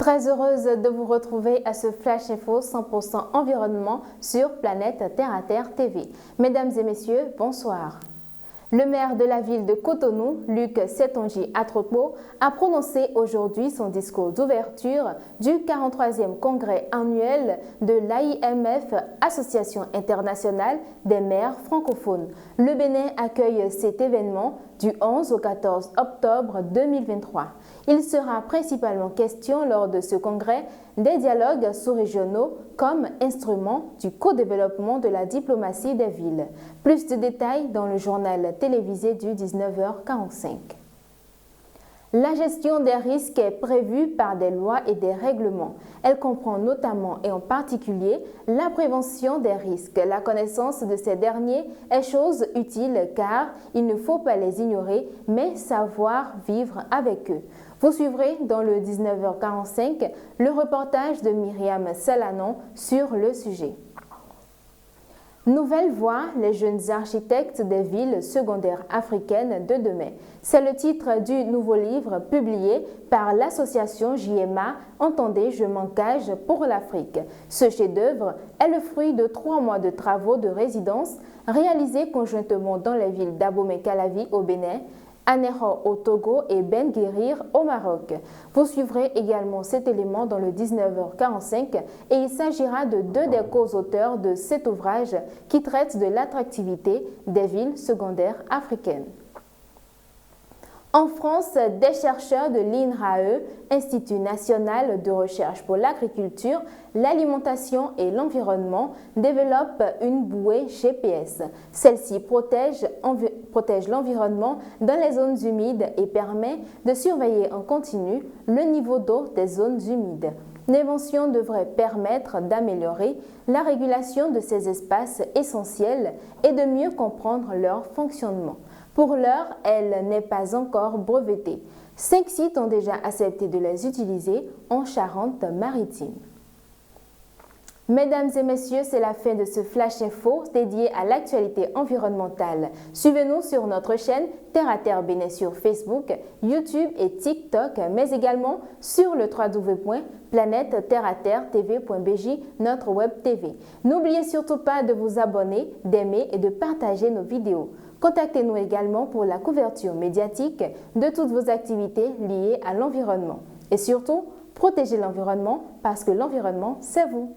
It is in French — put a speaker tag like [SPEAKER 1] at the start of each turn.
[SPEAKER 1] Très heureuse de vous retrouver à ce Flash Info 100% environnement sur Planète Terre à Terre TV. Mesdames et messieurs, bonsoir. Le maire de la ville de Cotonou, Luc Setonji Atropo, a prononcé aujourd'hui son discours d'ouverture du 43e congrès annuel de l'AIMF, Association internationale des maires francophones. Le Bénin accueille cet événement du 11 au 14 octobre 2023. Il sera principalement question lors de ce congrès des dialogues sous-régionaux comme instrument du co-développement de la diplomatie des villes. Plus de détails dans le journal télévisé du 19h45. La gestion des risques est prévue par des lois et des règlements. Elle comprend notamment et en particulier la prévention des risques. La connaissance de ces derniers est chose utile car il ne faut pas les ignorer mais savoir vivre avec eux. Vous suivrez dans le 19h45 le reportage de Myriam Salanon sur le sujet. Nouvelle voie, les jeunes architectes des villes secondaires africaines de demain. C'est le titre du nouveau livre publié par l'association JMA Entendez, je m'engage pour l'Afrique. Ce chef-d'œuvre est le fruit de 3 mois de travaux de résidence réalisés conjointement dans les villes d'Abomey-Calavi au Bénin, Anéro au Togo et Ben Guérir au Maroc. Vous suivrez également cet élément dans le 19h45 et il s'agira de 2 des co-auteurs de cet ouvrage qui traite de l'attractivité des villes secondaires africaines. En France, des chercheurs de l'INRAE, Institut national de recherche pour l'agriculture, l'alimentation et l'environnement, développent une bouée GPS. Celle-ci protège l'environnement dans les zones humides et permet de surveiller en continu le niveau d'eau des zones humides. L'invention devrait permettre d'améliorer la régulation de ces espaces essentiels et de mieux comprendre leur fonctionnement. Pour l'heure, elle n'est pas encore brevetée. 5 sites ont déjà accepté de les utiliser en Charente-Maritime. Mesdames et messieurs, c'est la fin de ce Flash Info dédié à l'actualité environnementale. Suivez-nous sur notre chaîne Terre à Terre Bénin sur Facebook, YouTube et TikTok, mais également sur le www.planète-terre-à-terre-tv.bj, notre web TV. N'oubliez surtout pas de vous abonner, d'aimer et de partager nos vidéos. Contactez-nous également pour la couverture médiatique de toutes vos activités liées à l'environnement. Et surtout, protégez l'environnement parce que l'environnement, c'est vous.